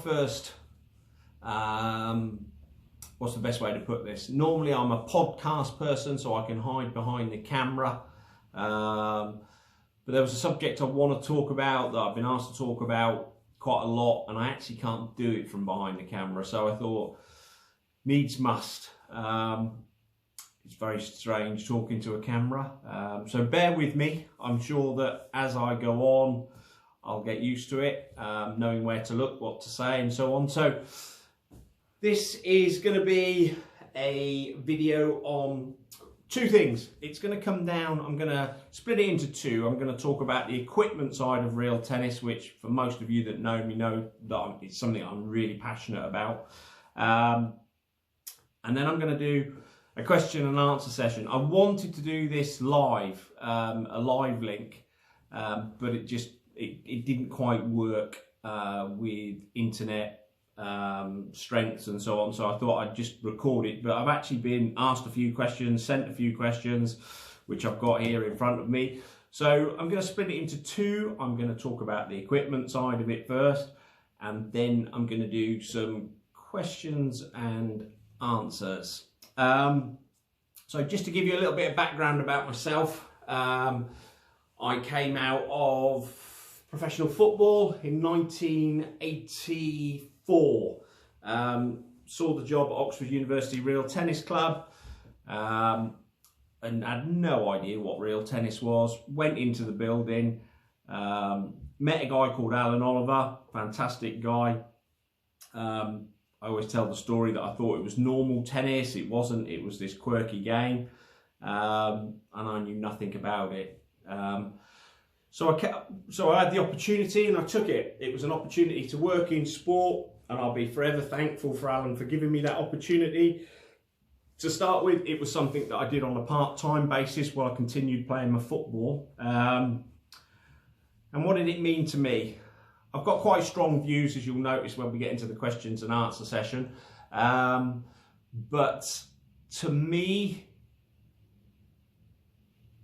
first, what's the best way to put this? Normally I'm a podcast person, so I can hide behind the camera. But there was a subject I want to talk about that I've been asked to talk about quite a lot, and I actually can't do it from behind the camera. So I thought, needs must. It's very strange talking to a camera. So bear with me. I'm sure that as I go on, I'll get used to it, knowing where to look, what to say, and so on. So this is going to be a video on two things. It's going to come down, I'm going to split it into two. I'm going to talk about the equipment side of real tennis, which for most of you that know me know that it's something I'm really passionate about. And then I'm going to do a question and answer session. I wanted to do this live, a live link, but it didn't quite work with internet strengths and so on, so I thought I'd just record it. But I've actually been asked a few questions, sent a few questions, which I've got here in front of me. So I'm going to split it into two. I'm going to talk about the equipment side of it first, and then I'm going to do some questions and answers. So just to give you a little bit of background about myself, I came out of professional football in 1984. Saw the job at Oxford University Real Tennis Club, and had no idea what real tennis was. Went into the building, met a guy called Alan Oliver, fantastic guy. I always tell the story that I thought it was normal tennis. It wasn't. It was this quirky game, and I knew nothing about it. So I had the opportunity and I took it. It was an opportunity to work in sport, and I'll be forever thankful for Alan for giving me that opportunity. To start with, it was something that I did on a part-time basis while I continued playing my football. And what did it mean to me? I've got quite strong views, as you'll notice when we get into the questions and answer session. But to me,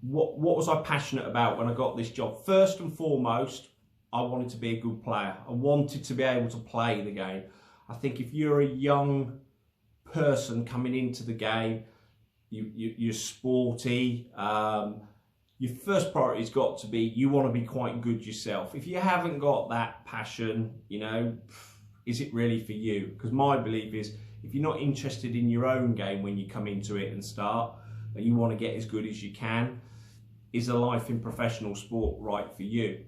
what was I passionate about when I got this job? First and foremost, I wanted to be a good player. I wanted to be able to play the game. I think if you're a young person coming into the game, you're sporty, your first priority's got to be, you want to be quite good yourself. If you haven't got that passion, you know, is it really for you? Because my belief is, if you're not interested in your own game when you come into it and start, and you want to get as good as you can, is a life in professional sport right for you?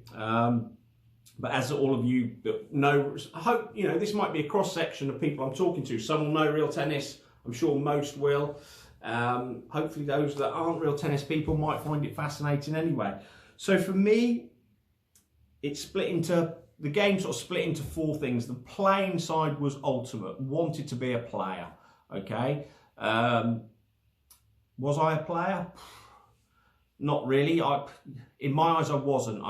But as all of you that know, I hope, you know, this might be a cross-section of people I'm talking to. Some will know real tennis, I'm sure most will. Hopefully those that aren't real tennis people might find it fascinating anyway. So for me, it's split into, the game sort of split into four things. The playing side was ultimate, wanted to be a player, okay? Was I a player? Not really. In my eyes, I wasn't.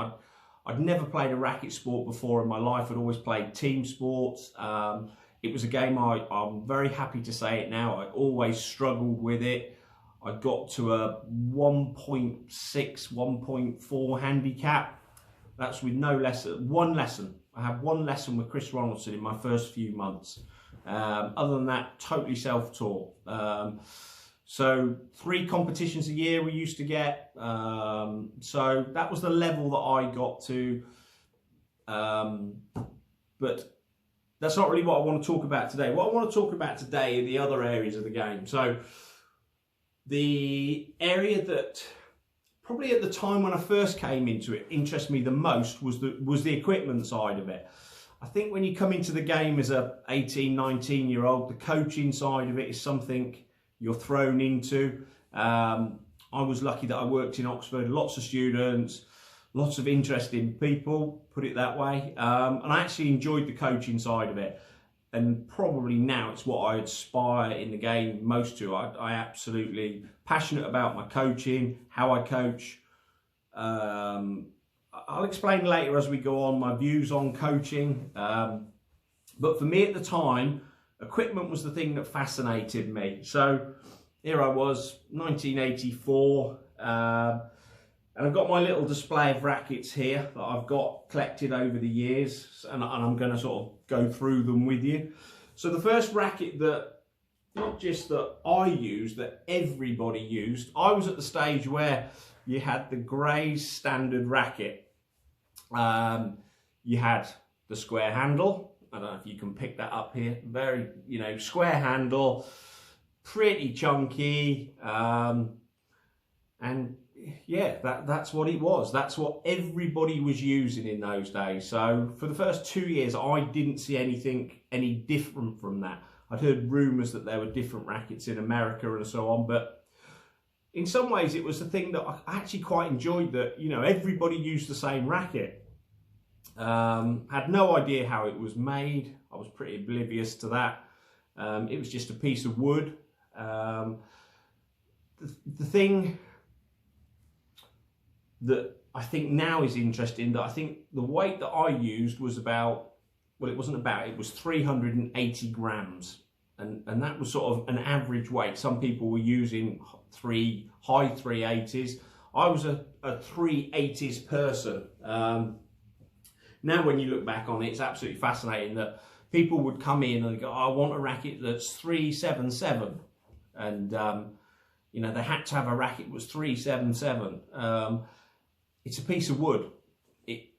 I'd never played a racket sport before in my life. I'd always played team sports. It was a game I'm very happy to say it now. I always struggled with it. I got to a 1.6, 1.4 handicap. That's with no lesson. One lesson. I had one lesson with Chris Ronaldson in my first few months. Other than that, totally self-taught. So 3 competitions a year we used to get. So that was the level that I got to. But that's not really what I want to talk about today. What I want to talk about today are the other areas of the game. So the area that probably at the time when I first came into it interested me the most was the equipment side of it. I think when you come into the game as a 18, 19-year-old, the coaching side of it is something you're thrown into. I was lucky that I worked in Oxford, lots of students, lots of interesting people, put it that way. And I actually enjoyed the coaching side of it. And probably now it's what I aspire in the game most to. I absolutely passionate about my coaching, how I coach. I'll explain later as we go on my views on coaching. But for me at the time, equipment was the thing that fascinated me. So here I was, 1984, and I've got my little display of rackets here that I've got collected over the years, and I'm going to sort of go through them with you. So the first racket that, not just that I used, that everybody used, I was at the stage where you had the Grays standard racket. You had the square handle. I don't know if you can pick that up here. Very, you know, square handle, pretty chunky, and yeah, that's what it was. That's what everybody was using in those days. So for the first 2 years, I didn't see anything any different from that. I'd heard rumours that there were different rackets in America and so on, but in some ways it was the thing that I actually quite enjoyed, that, you know, everybody used the same racket. Had no idea how it was made. I was pretty oblivious to that. It was just a piece of wood. The thing that I think now is interesting, that I think the weight that I used was about, well, it wasn't about, it was 380 grams. And that was sort of an average weight. Some people were using high 380s. I was a 380s person. Now when you look back on it, it's absolutely fascinating that people would come in and go, I want a racket that's 377. And, you know, they had to have a racket that was 377. It's a piece of wood.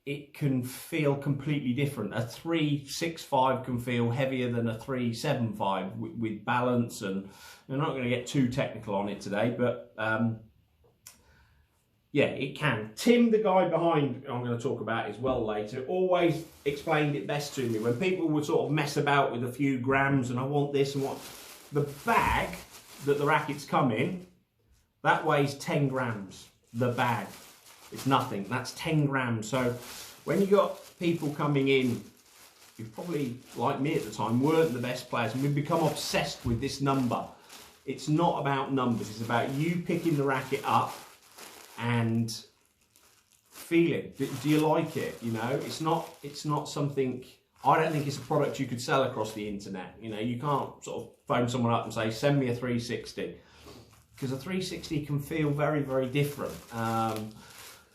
It can feel completely different. A 365 can feel heavier than a 375 with balance, and I'm not going to get too technical on it today, but yeah, it can. Tim, the guy behind, I'm going to talk about as well later, always explained it best to me. When people would sort of mess about with a few grams and I want this and what, the bag that the rackets come in, that weighs 10 grams, the bag. It's nothing. That's 10 grams. So when you got people coming in who probably, like me at the time, weren't the best players, and we've become obsessed with this number. It's not about numbers. It's about you picking the racket up and feeling. Do you like it? You know, it's not something. I don't think it's a product you could sell across the internet. You know, you can't sort of phone someone up and say, send me a 360, because a 360 can feel very, very different.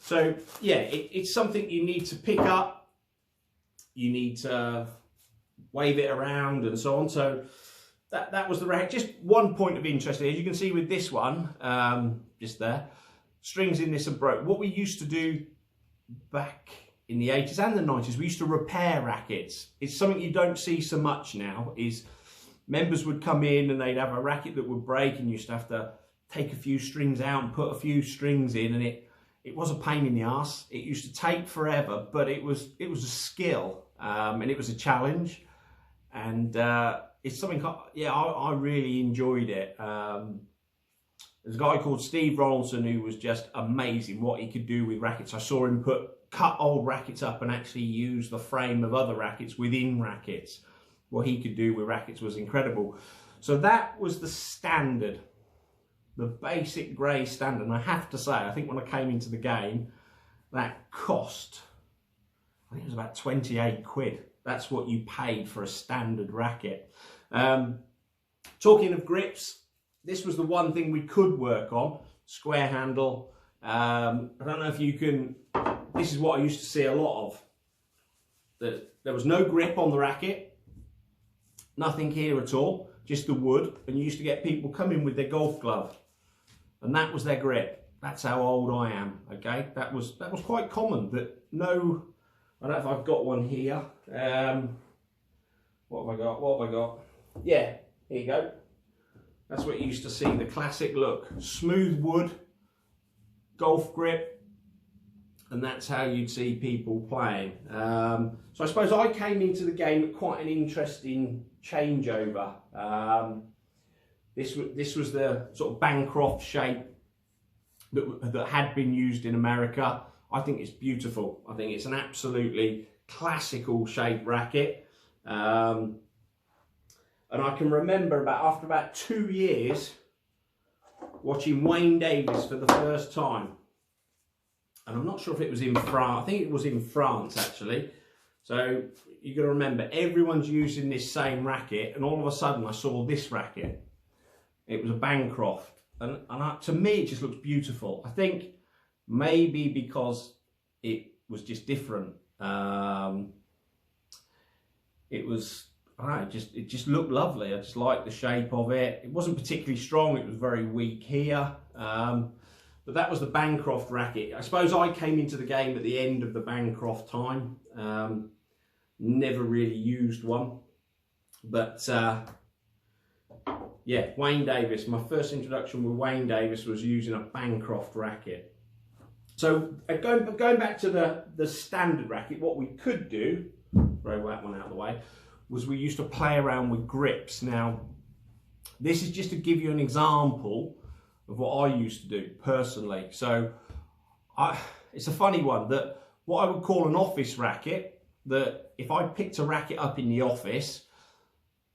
So yeah, it's something you need to pick up, you need to wave it around and so on. So that was the racket. Just one point of interest, as you can see with this one, just there, strings in this are broke. What we used to do back in the 80s and the 90s, we used to repair rackets. It's something you don't see so much now, is members would come in and they'd have a racket that would break, and you used to have to take a few strings out and put a few strings in, and it was a pain in the ass. It used to take forever, but it was a skill, and it was a challenge, and it's something, yeah, I really enjoyed it. There's a guy called Steve Ronaldson who was just amazing what he could do with rackets. I saw him cut old rackets up and actually use the frame of other rackets within rackets. What he could do with rackets was incredible. So that was the standard, the basic Gray standard. And I have to say, I think when I came into the game, that cost, I think it was about 28 quid. That's what you paid for a standard racket. Talking of grips, this was the one thing we could work on, square handle. I don't know if you can, this is what I used to see a lot of. There was no grip on the racket, nothing here at all, just the wood, and you used to get people coming with their golf glove, and that was their grip. That's how old I am, okay? That was quite common, that no, I don't know if I've got one here. What have I got? Yeah, here you go. That's what you used to see, the classic look. Smooth wood, golf grip, and that's how you'd see people playing. So I suppose I came into the game at quite an interesting changeover. This was the sort of Bancroft shape that had been used in America. I think it's beautiful. I think it's an absolutely classical shaped racket. And I can remember after about 2 years watching Wayne Davis for the first time. And I'm not sure if it was in France. I think it was in France actually. So you got to remember, everyone's using this same racket, and all of a sudden I saw this racket. It was a Bancroft, and to me it just looks beautiful. I think maybe because it was just different. it was, I don't know, it just looked lovely. I just liked the shape of it. It wasn't particularly strong, it was very weak here. But that was the Bancroft racket. I suppose I came into the game at the end of the Bancroft time. Never really used one. But yeah, Wayne Davis. My first introduction with Wayne Davis was using a Bancroft racket. So going back to the standard racket, what we could do, throw that one out of the way, was we used to play around with grips. Now, this is just to give you an example of what I used to do personally. So it's a funny one, that what I would call an office racket, that if I picked a racket up in the office,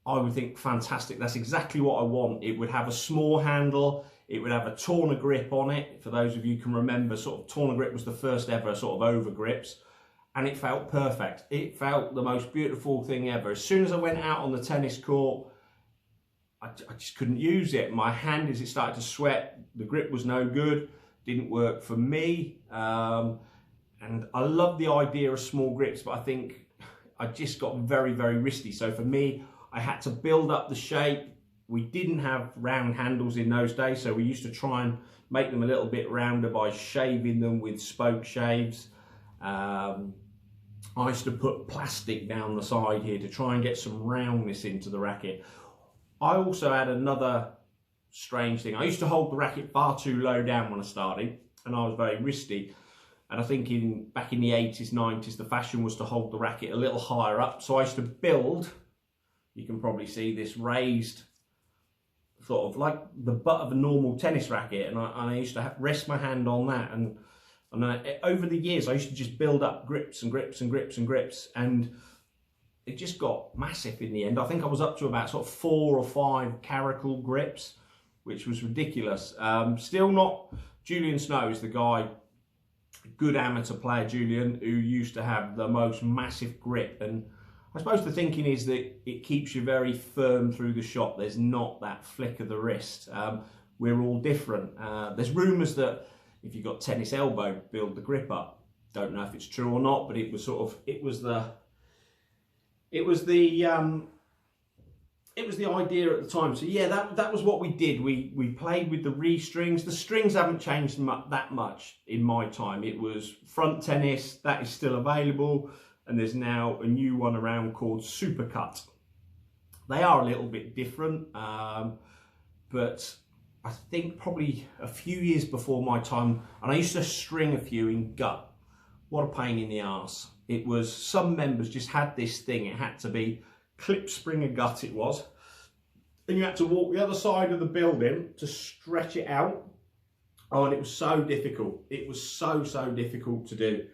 I would think, fantastic, that's exactly what I want. It would have a small handle, it would have a Torna grip on it. For those of you who can remember, sort of Torna grip was the first ever sort of over grips, and it felt perfect. It felt the most beautiful thing ever. As soon as I went out on the tennis court, I just couldn't use it. My hand, as it started to sweat, the grip was no good, didn't work for me. And I love the idea of small grips, but I think I just got very, very wristy. So for me, I had to build up the shape. We didn't have round handles in those days, so we used to try and make them a little bit rounder by shaving them with spoke shaves. I used to put plastic down the side here to try and get some roundness into the racket. I also had another strange thing. I used to hold the racket far too low down when I started, and I was very wristy. And I think back in the 80s, 90s, the fashion was to hold the racket a little higher up. So I used to build, you can probably see this raised, sort of like the butt of a normal tennis racket. And I used to rest my hand on that. And over the years, I used to just build up grips and grips and grips and grips. And it just got massive in the end. I think I was up to about sort of 4 or 5 caracal grips, which was ridiculous. Still not, Julian Snow is the guy, good amateur player Julian, who used to have the most massive grip. And I suppose the thinking is that it keeps you very firm through the shot. There's not that flick of the wrist. We're all different. There's rumours that if you've got tennis elbow, build the grip up. Don't know if it's true or not, but it was the idea at the time. So yeah, that was what we did. We played with the re-strings. The strings haven't changed that much in my time. It was front tennis, that is still available, and there's now a new one around called Supercut. They are a little bit different, but I think probably a few years before my time, and I used to string a few in gut. What a pain in the arse. It was, some members just had this thing, it had to be clip spring and gut, it was. And you had to walk the other side of the building to stretch it out. Oh, and it was so difficult. It was so difficult to do.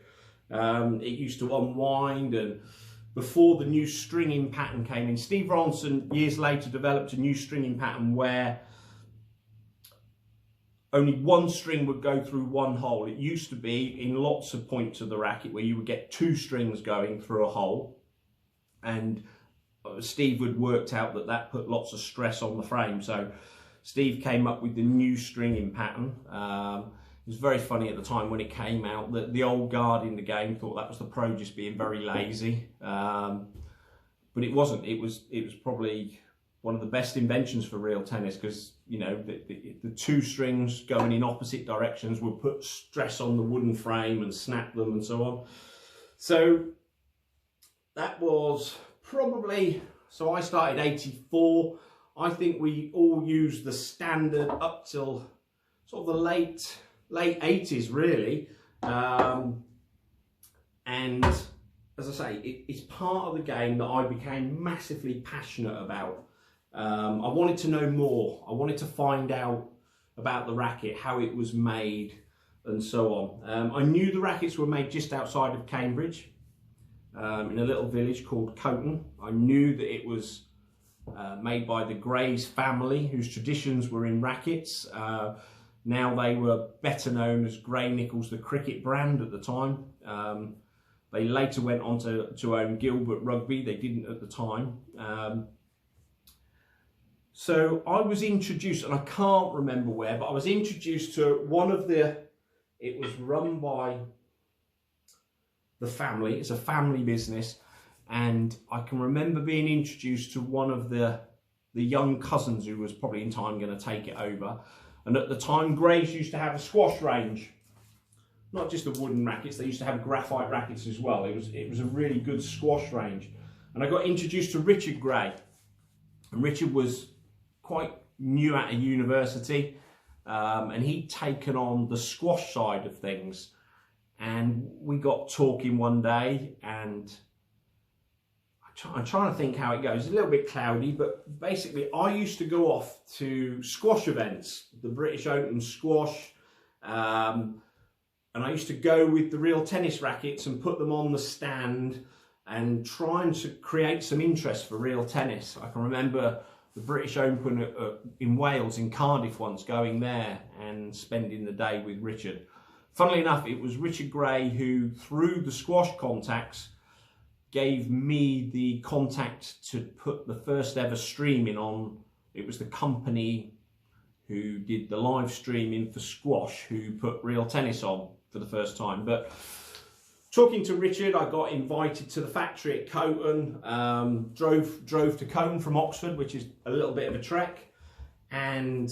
It used to unwind, and before the new stringing pattern came in, Steve Ronson years later developed a new stringing pattern where only one string would go through one hole. It used to be in lots of points of the racket where you would get 2 strings going through a hole, and Steve had worked out that put lots of stress on the frame. So Steve came up with the new stringing pattern. It was very funny at the time when it came out that the old guard in the game thought that was the pro just being very lazy, but it wasn't. It was probably one of the best inventions for real tennis, because you know the 2 strings going in opposite directions would put stress on the wooden frame and snap them and so on. So that was probably, so I started 84. I think we all used the standard up till sort of the late 80s really. And as I say, it's part of the game that I became massively passionate about. I wanted to know more. I wanted to find out about the racket, how it was made and so on. I knew the rackets were made just outside of Cambridge, in a little village called Coton. I knew that it was made by the Grays family, whose traditions were in rackets. Now they were better known as Gray Nichols, the cricket brand at the time. They later went on to own Gilbert Rugby. They didn't at the time. So I was introduced, and I can't remember where, but I was introduced to one of it was run by the family. It's a family business, and I can remember being introduced to one of the young cousins who was probably in time going to take it over. And at the time, Grays used to have a squash range, not just the wooden rackets, they used to have graphite rackets as well. It was a really good squash range. And I got introduced to Richard Gray, and Richard was quite new at a university, and he'd taken on the squash side of things. And we got talking one day, and I'm trying to think how it goes. It's a little bit cloudy, but basically I used to go off to squash events, the British Open squash, and I used to go with the real tennis rackets and put them on the stand and trying to create some interest for real tennis. I can remember the British Open in Wales, in Cardiff once, going there and spending the day with Richard. Funnily enough, it was Richard Gray who, through the squash contacts, gave me the contact to put the first ever streaming on. It was the company who did the live streaming for squash who put real tennis on for the first time. But talking to Richard, I got invited to the factory at Coton, drove to Coton from Oxford, which is a little bit of a trek, and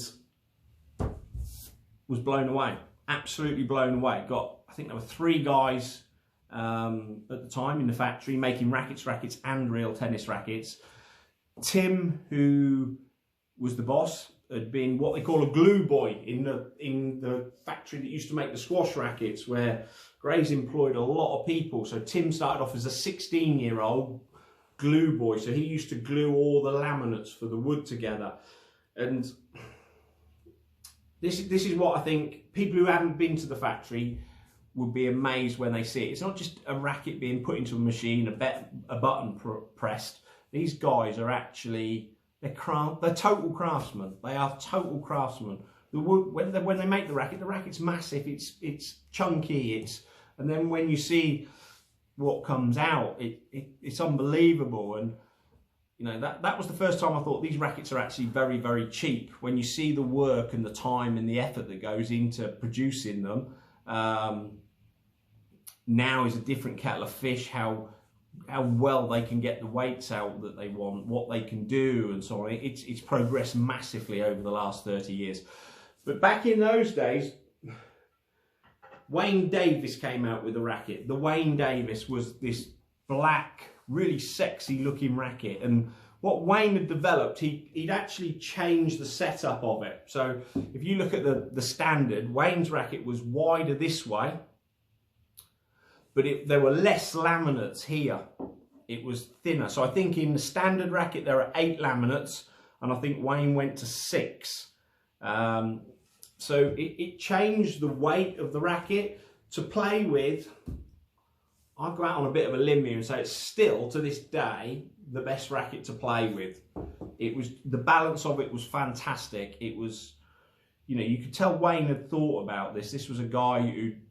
was blown away, absolutely blown away. I think there were 3 guys at the time in the factory making rackets and real tennis rackets. Tim, who was the boss, had been what they call a glue boy in the factory that used to make the squash rackets, where Grays employed a lot of people. So Tim started off as a 16-year-old glue boy, so he used to glue all the laminates for the wood together. And this is what I think people who haven't been to the factory would be amazed when they see it. It's not just a racket being put into a machine, a button pressed. These guys are actually, they're total craftsmen. They are total craftsmen. The wood, when they make the racket's massive, it's chunky, and then when you see what comes out, it's unbelievable. And you know, that was the first time I thought these rackets are actually very, very cheap. When you see the work and the time and the effort that goes into producing them, now is a different kettle of fish. How well they can get the weights out that they want, what they can do, and so on. It's progressed massively over the last 30 years. But back in those days, Wayne Davis came out with a racket. The Wayne Davis was this black, really sexy looking racket, and what Wayne had developed, he'd actually changed the setup of it. So if you look at the standard, Wayne's racket was wider this way, but there were less laminates here. It was thinner. So I think in the standard racket there are 8 laminates, and I think Wayne went to 6. So it changed the weight of the racket to play with. I'll go out on a bit of a limb here and say it's still, to this day, the best racket to play with. It was, the balance of it was fantastic. It was, you know, you could tell Wayne had thought about this. This was a guy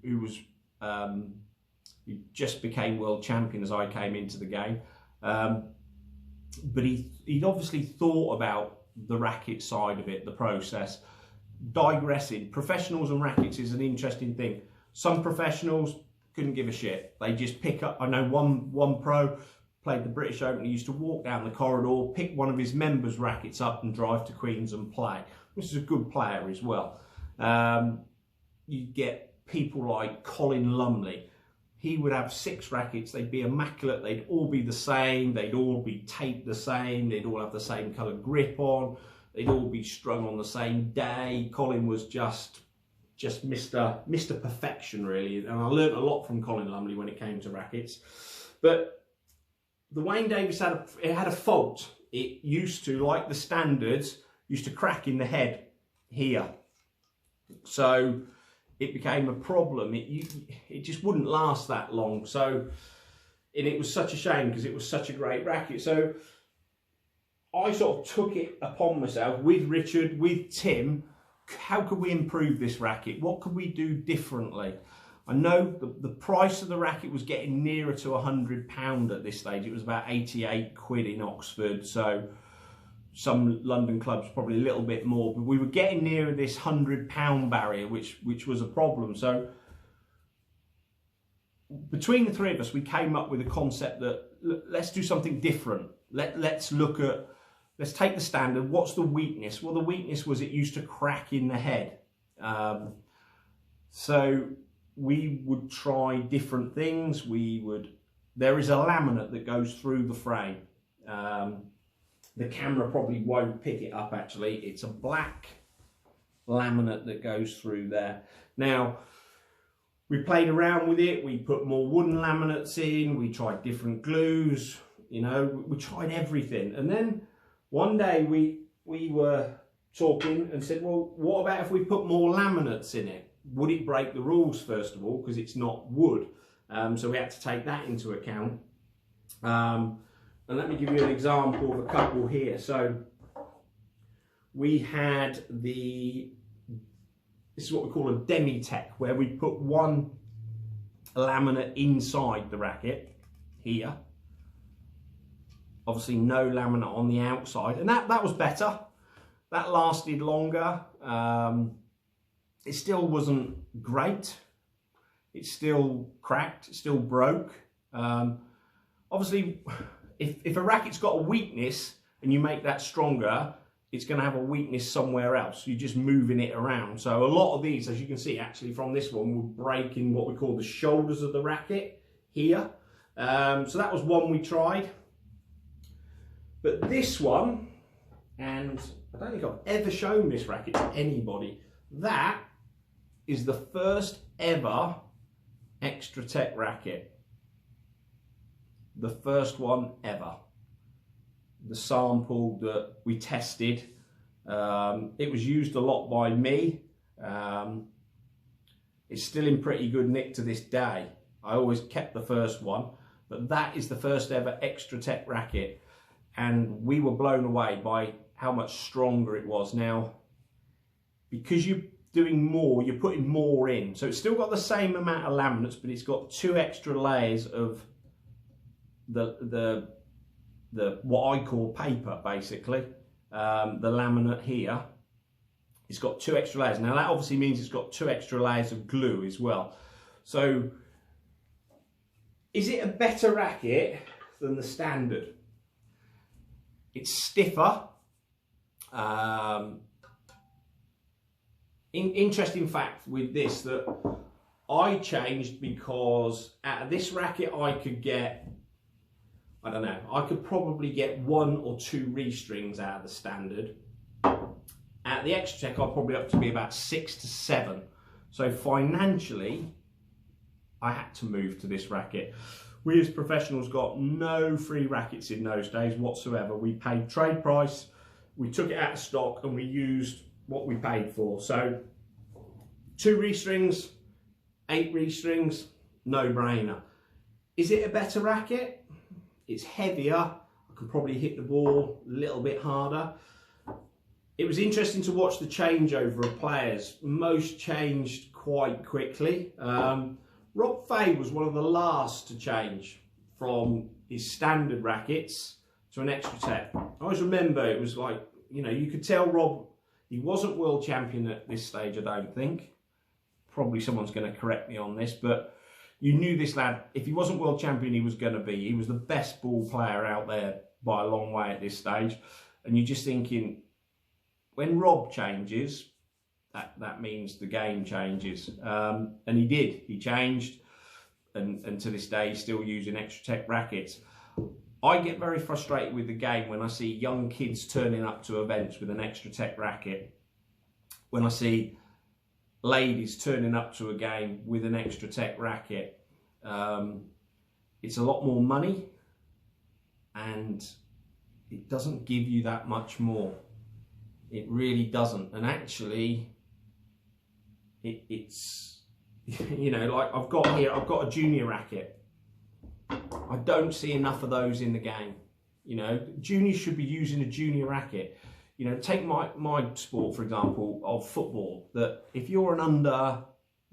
who was, who just became world champion as I came into the game. But he'd obviously thought about the racket side of it, the process. Digressing, professionals and rackets is an interesting thing. Some professionals couldn't give a shit. They just pick up, I know one pro played the British Open, he used to walk down the corridor, pick one of his members' rackets up and drive to Queens and play. This is a good player as well. You get people like Colin Lumley. He would have 6 rackets, they'd be immaculate, they'd all be the same, they'd all be taped the same, they'd all have the same colour grip on, they'd all be strung on the same day. Colin was just Mr. Perfection, really, and I learned a lot from Colin Lumley when it came to rackets. But the Wayne Davis had a fault. It used to, like the standards, used to crack in the head here. So it became a problem. It just wouldn't last that long. So, and it was such a shame because it was such a great racket. So I sort of took it upon myself with Richard, with Tim. How could we improve this racket? What could we do differently? I know the price of the racket was getting nearer to £100 at this stage. It was about 88 quid in Oxford. So some London clubs probably a little bit more, but we were getting nearer this £100 barrier, which was a problem. So between the 3 of us, we came up with a concept that let's do something different. Let's take the standard. What's the weakness? Well, the weakness was it used to crack in the head. So we would try different things. There is a laminate that goes through the frame. The camera probably won't pick it up actually. It's a black laminate that goes through there. Now, we played around with it. We put more wooden laminates in. We tried different glues. You know, we tried everything. And then one day we were talking and said, well, what about if we put more laminates in it? Would it break the rules, first of all, because it's not wood? So we had to take that into account. And let me give you an example of a couple here. So we had this is what we call a Demitech, where we put one laminate inside the racket here. Obviously no laminate on the outside, and that was better. That lasted longer. It still wasn't great. It still cracked, it still broke. Obviously, if a racket's got a weakness and you make that stronger, it's going to have a weakness somewhere else. You're just moving it around. So a lot of these, as you can see, actually from this one, will break in what we call the shoulders of the racket here. So that was one we tried. But this one, and I don't think I've ever shown this racket to anybody, that is the first ever Extra-Tech racket. The first one ever. The sample that we tested, it was used a lot by me. It's still in pretty good nick to this day. I always kept the first one, but that is the first ever Extra-Tech racket, and we were blown away by how much stronger it was. Now, because you're doing more, you're putting more in, so it's still got the same amount of laminates, but it's got 2 extra layers of the what I call paper, basically. The laminate here, it's got 2 extra layers. Now that obviously means it's got 2 extra layers of glue as well. So is it a better racket than the standard? It's stiffer. Interesting fact with this, that I changed because out of this racket I could get, I don't know, I could probably get 1 or 2 restrings out of the standard. At the Extra-Tech, I'll probably up to be about 6 to 7. So financially, I had to move to this racket. We as professionals got no free rackets in those days whatsoever. We paid trade price, we took it out of stock, and we used what we paid for. So 2 restrings, 8 restrings, no brainer. Is it a better racket? It's heavier. I could probably hit the ball a little bit harder. It was interesting to watch the changeover of players. Most changed quite quickly. Rob Fay was one of the last to change from his standard rackets to an Extra-Tech. I always remember it was like, you know, you could tell Rob, he wasn't world champion at this stage, I don't think. Probably someone's going to correct me on this, but you knew this lad, if he wasn't world champion, he was going to be. He was the best ball player out there by a long way at this stage. And you're just thinking, when Rob changes, that means the game changes. And he did. He changed. And to this day, he's still using Extra-Tech rackets. I get very frustrated with the game when I see young kids turning up to events with an Extra-Tech racket. When I see ladies turning up to a game with an Extra-Tech racket. It's a lot more money, and it doesn't give you that much more. It really doesn't. And actually, it's, you know, like I've got a junior racket. I don't see enough of those in the game. You know, juniors should be using a junior racket. You know, take my sport, for example, of football, that if you're an under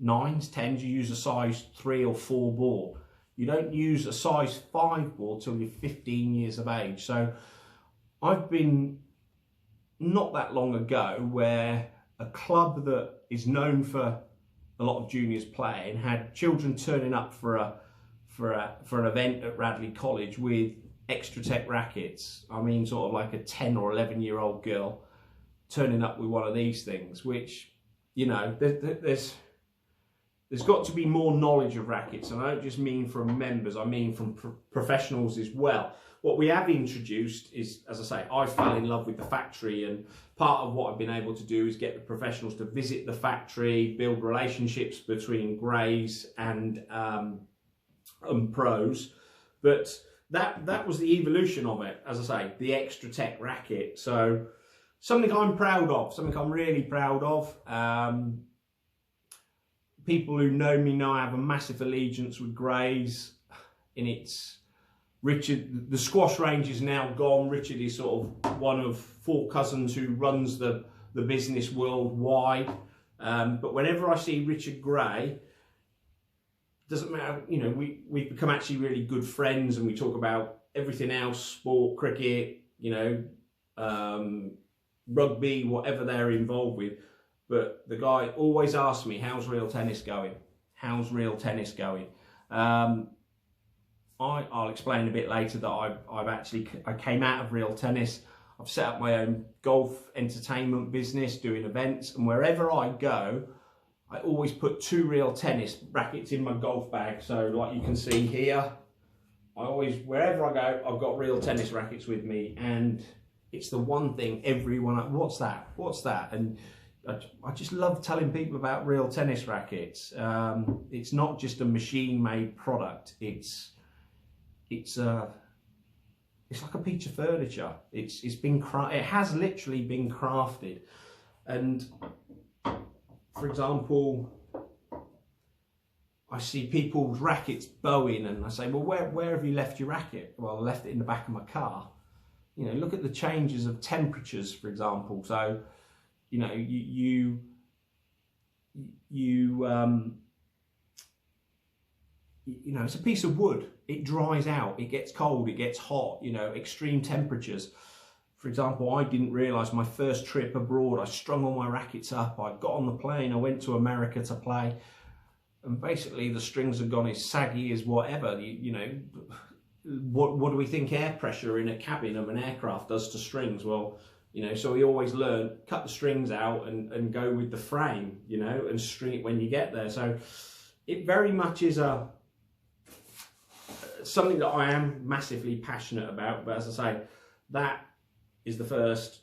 9s, 10s, you use a size 3 or 4 ball. You don't use a size 5 ball till you're 15 years of age. So I've been, not that long ago, where a club that is known for a lot of juniors playing had children turning up for a for an event at Radley College with Extratec rackets. I mean, sort of like a 10 or 11-year-old girl turning up with one of these things, which, you know, there's got to be more knowledge of rackets, and I don't just mean from members, I mean from professionals as well. What we have introduced is, as I say, I fell in love with the factory, and part of what I've been able to do is get the professionals to visit the factory, build relationships between greys and pros. But that was the evolution of it, as I say, the Extratec racket. So something I'm proud of, something I'm really proud of. People who know me know I have a massive allegiance with greys. In its Richard, the squash range is now gone. Richard is sort of one of 4 cousins who runs the business worldwide. But whenever I see Richard Gray, doesn't matter, you know, we've become actually really good friends, and we talk about everything else, sport, cricket, you know, rugby, whatever they're involved with. But the guy always asks me, how's real tennis going? How's real tennis going? I'll explain a bit later that I came out of real tennis. I've set up my own golf entertainment business, doing events, and wherever I go, I always put 2 real tennis rackets in my golf bag. So like you can see here, wherever I go, I've got real tennis rackets with me, and it's the one thing everyone, what's that? What's that? And I just love telling people about real tennis rackets. It's not just a machine-made product. It's like a piece of furniture. It has literally been crafted. And for example, I see people's rackets bowing, and I say, well, where have you left your racket? Well, I left it in the back of my car. You know, look at the changes of temperatures, for example. So, you know, you know, it's a piece of wood. It dries out, it gets cold, it gets hot, you know, extreme temperatures. For example, I didn't realise my first trip abroad, I strung all my rackets up, I got on the plane, I went to America to play, and basically the strings had gone as saggy as whatever. You know, what do we think air pressure in a cabin of an aircraft does to strings? Well, you know, so we always learn, cut the strings out and go with the frame, you know, and string it when you get there. So it very much is something that I am massively passionate about. But as I say, that is the first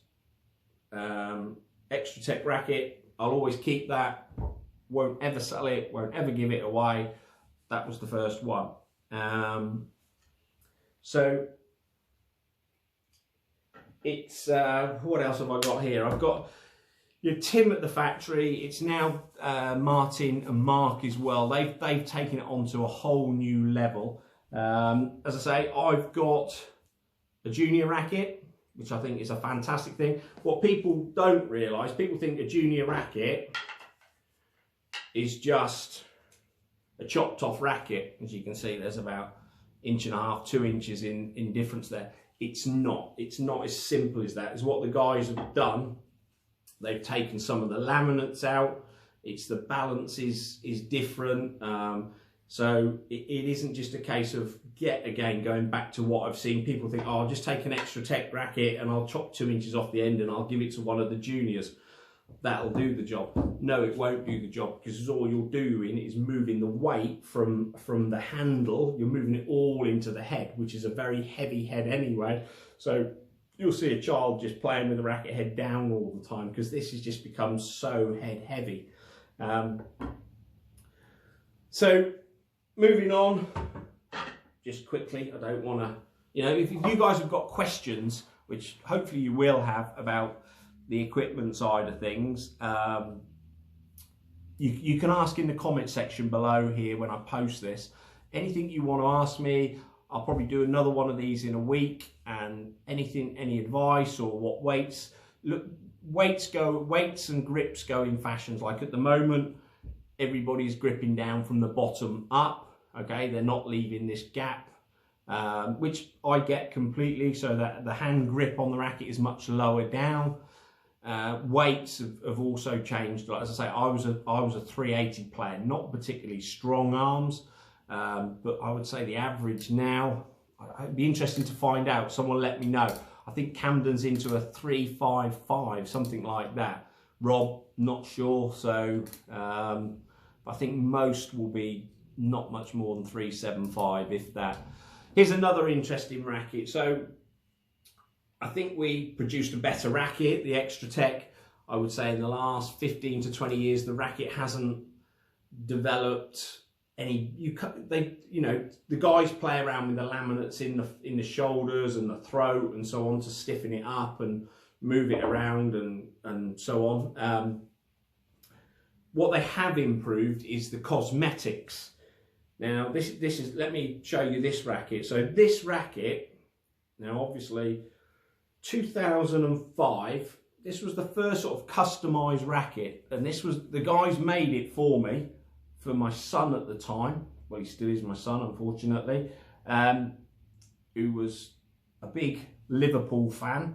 Extratec racket. I'll always keep that, won't ever sell it, won't ever give it away. That was the first one. So it's, what else have I got here? I've got Tim at the factory. It's now Martin and Mark as well. They've taken it on to a whole new level. As I say, I've got a junior racket, which I think is a fantastic thing. What people don't realise, people think a junior racket is just a chopped off racket. As you can see, there's about 1.5 inches, 2 inches in difference there. It's not as simple as that. It's what the guys have done. They've taken some of the laminates out. It's the balance is different. So it isn't just a case of, going back to what I've seen, people think, oh, I'll just take an Extratec racket and I'll chop 2 inches off the end and I'll give it to one of the juniors. That'll do the job. No, it won't do the job, because all you're doing is moving the weight from the handle, you're moving it all into the head, which is a very heavy head anyway. So you'll see a child just playing with the racket head down all the time, because this has just become so head heavy. So moving on, just quickly, I don't want to, you know, if you guys have got questions, which hopefully you will have, about the equipment side of things, you can ask in the comment section below here when I post this. Anything you want to ask me, I'll probably do another one of these in a week. And anything, any advice or what weights, look, weights and grips go in fashions. Like at the moment, everybody's gripping down from the bottom up. Okay, they're not leaving this gap, which I get completely, so that the hand grip on the racket is much lower down. Weights have also changed. Like, as I say, I was a 380 player, not particularly strong arms. But I would say the average now, it'd be interesting to find out. Someone let me know. I think Camden's into a 355, something like that. Rob, not sure. So I think most will be not much more than 375, if that. Here's another interesting racket. So I think we produced a better racket, the Extra Tech. I would say in the last 15 to 20 years, the racket hasn't developed any. The guys play around with the laminates in the shoulders and the throat and so on to stiffen it up and move it around and so on. What they have improved is the cosmetics. Now this is, let me show you this racket. So this racket, now obviously 2005, this was the first sort of customized racket, and this was, the guys made it for me, for my son at the time. Well, he still is my son, unfortunately, who was a big Liverpool fan.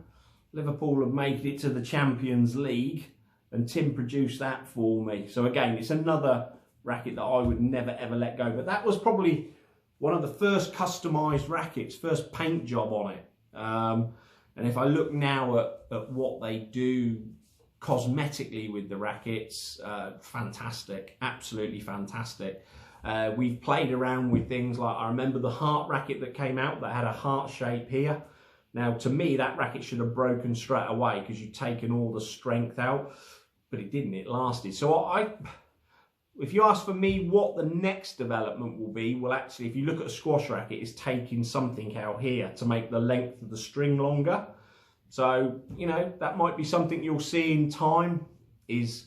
Liverpool have made it to the Champions League, and Tim produced that for me. So again, it's another racket that I would never ever let go. But that was probably one of the first customized rackets, first paint job on it. And if I look now at what they do cosmetically with the rackets, fantastic, absolutely fantastic. We've played around with things like, I remember the heart racket that came out that had a heart shape here. Now, to me, that racket should have broken straight away because you'd taken all the strength out, but it didn't, it lasted. So if you ask for me what the next development will be, well, actually, if you look at a squash racket, it's taking something out here to make the length of the string longer. So, you know, that might be something you'll see in time, is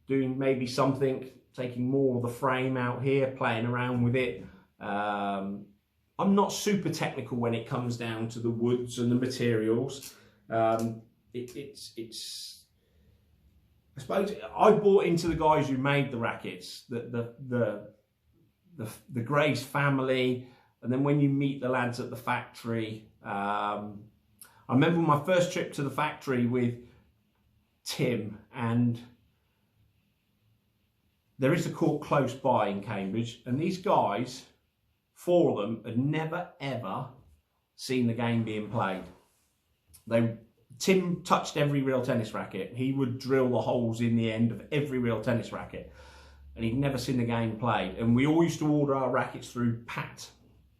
doing maybe something, taking more of the frame out here, playing around with it. I'm not super technical when it comes down to the woods and the materials. It's I suppose I bought into the guys who made the rackets, the Grace family, and then when you meet the lads at the factory, I remember my first trip to the factory with Tim, and there is a court close by in Cambridge, and these guys, 4 of them, had never ever seen the game being played. Tim touched every real tennis racket. He would drill the holes in the end of every real tennis racket, and he'd never seen the game played. And we all used to order our rackets through Pat,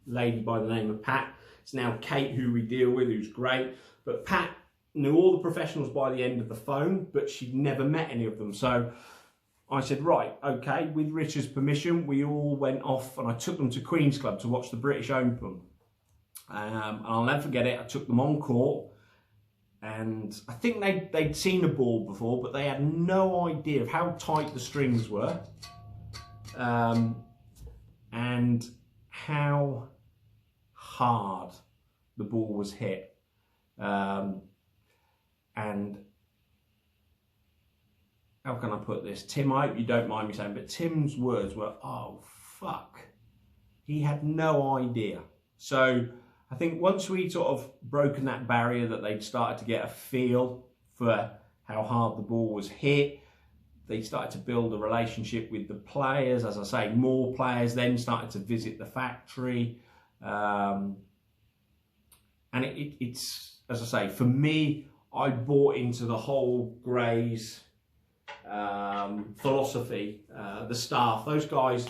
a lady by the name of Pat. It's now Kate who we deal with, who's great. But Pat knew all the professionals by the end of the phone, but she'd never met any of them. So I said, right, okay, with Richard's permission, we all went off, and I took them to Queen's Club to watch the British Open. And I'll never forget it. I took them on court, and I think they'd seen a ball before, but they had no idea of how tight the strings were, and how hard the ball was hit. And how can I put this? Tim, I hope you don't mind me saying, but Tim's words were, oh, fuck. He had no idea. So I think once we sort of broken that barrier, that they'd started to get a feel for how hard the ball was hit, they started to build a relationship with the players. As I say, more players then started to visit the factory. And it's, as I say, for me, I bought into the whole Grays philosophy, the staff, those guys.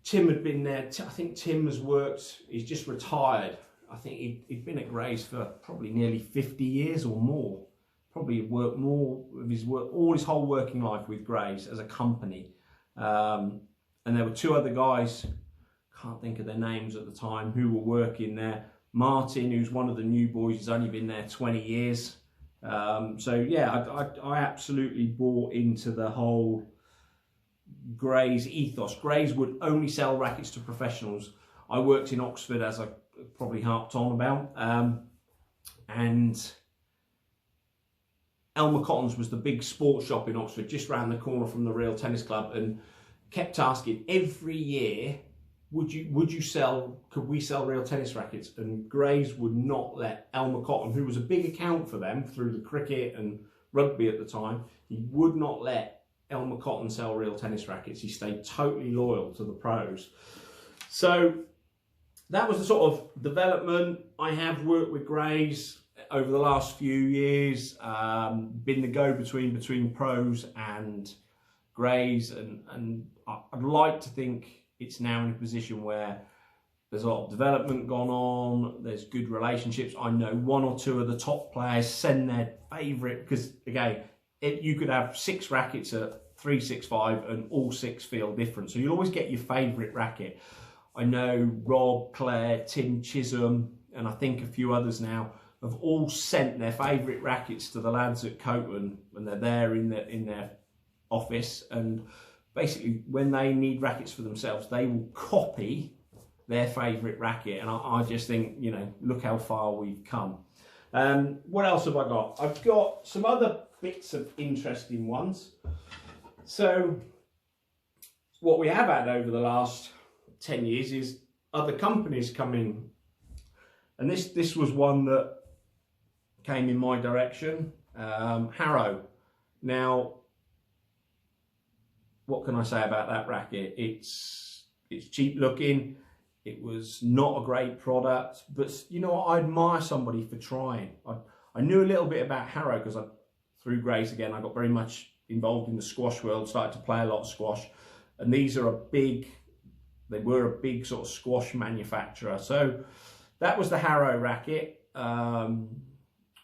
Tim had been there. I think Tim has worked, he's just retired. I think he'd been at Grays for probably nearly 50 years or more. Probably worked more of his work, all his whole working life with Grays as a company. And there were 2 other guys, can't think of their names at the time, who were working there. Martin, who's one of the new boys, has only been there 20 years. So yeah, I absolutely bought into the whole Grays ethos. Grays would only sell rackets to professionals. I worked in Oxford, as I probably harped on about, and Elmer Cotton's was the big sports shop in Oxford, just round the corner from the Real Tennis Club, and kept asking every year, could we sell real tennis rackets? And Grays would not let Elmer Cotton, who was a big account for them through the cricket and rugby at the time, he would not let Elmer Cotton sell real tennis rackets. He stayed totally loyal to the pros. So that was the sort of development. I have worked with Grays over the last few years, been the go-between between pros and Grays, and I'd like to think it's now in a position where there's a lot of development gone on, there's good relationships. I know one or two of the top players send their favourite, because again, you could have 6 rackets at 365 and all 6 feel different. So you'll always get your favourite racket. I know Rob, Claire, Tim Chisholm, and I think a few others now have all sent their favourite rackets to the lads at Coton when they're there in their office, and basically when they need rackets for themselves, they will copy their favourite racket. And I just think, you know, look how far we've come. What else have I got? I've got some other bits of interesting ones. So what we have had over the last 10 years is other companies coming, and this was one that came in my direction. Harrow. Now, what can I say about that racket? It's cheap looking. It was not a great product, but you know what? I admire somebody for trying. I knew a little bit about Harrow because through Grace again, I got very much involved in the squash world, started to play a lot of squash, and these are they were a big sort of squash manufacturer. So that was the Harrow racket, and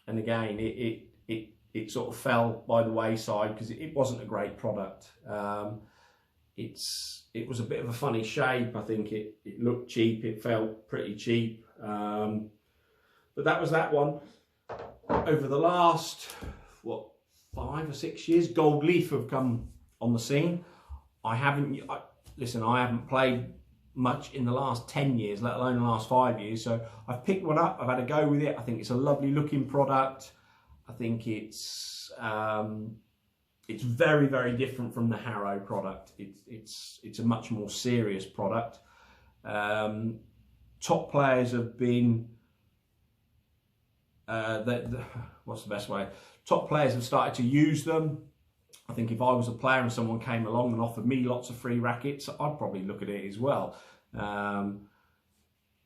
again, it sort of fell by the wayside because it wasn't a great product. It was a bit of a funny shape. I think it looked cheap, it felt pretty cheap, but that was that one. Over the last, what, 5 or 6 years, Gold Leaf have come on the scene. I haven't played much in the last 10 years, let alone the last 5 years, so I've picked one up, I've had a go with it. I think it's a lovely looking product. I think it's very, very different from the Harrow product. It's a much more serious product. Top players have been, what's the best way? Top players have started to use them. I think if I was a player and someone came along and offered me lots of free rackets, I'd probably look at it as well.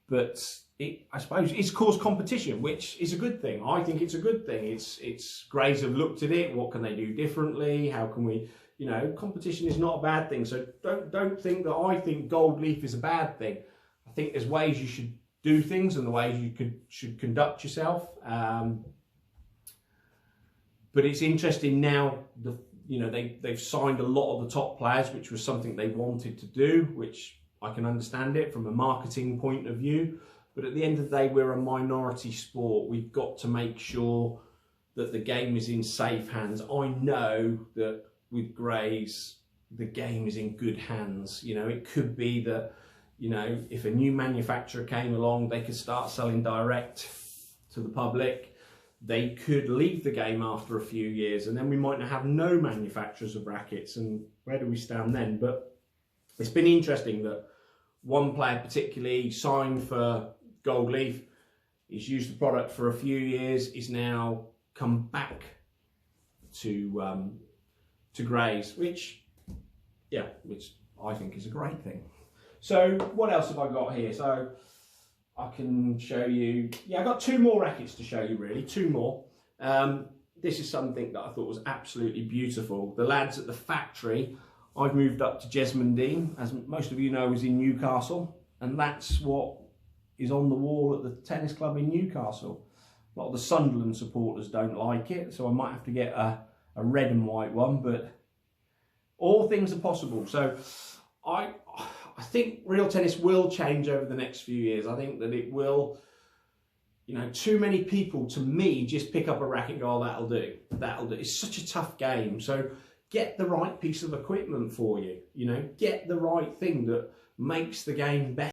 But I suppose it's caused competition, which is a good thing. I think it's a good thing. It's Grays have looked at it. What can they do differently? How can we, you know, competition is not a bad thing. So don't think that I think Gold Leaf is a bad thing. I think there's ways you should do things and the ways you should conduct yourself. But it's interesting now. They've signed a lot of the top players, which was something they wanted to do, which I can understand it from a marketing point of view. But at the end of the day, we're a minority sport. We've got to make sure that the game is in safe hands. I know that with Grays, the game is in good hands. You know, it could be that, you know, if a new manufacturer came along, they could start selling direct to the public. They could leave the game after a few years, and then we might have no manufacturers of rackets, and where do we stand then? But it's been interesting that one player particularly signed for Gold Leaf. He's used the product for a few years. He's now come back to Grays, which I think is a great thing. So what else have I got here? So I can show you, I've got 2 more rackets to show you, really, 2 more. This is something that I thought was absolutely beautiful. The lads at the factory, I've moved up to Jesmondine, as most of you know, is in Newcastle, and that's what is on the wall at the tennis club in Newcastle. A lot of the Sunderland supporters don't like it, so I might have to get a red and white one, but all things are possible. So I think real tennis will change over the next few years. I think that it will, you know, too many people, to me, just pick up a racket and go, oh, that'll do. It's such a tough game. So get the right piece of equipment for you, you know, get the right thing that makes the game better.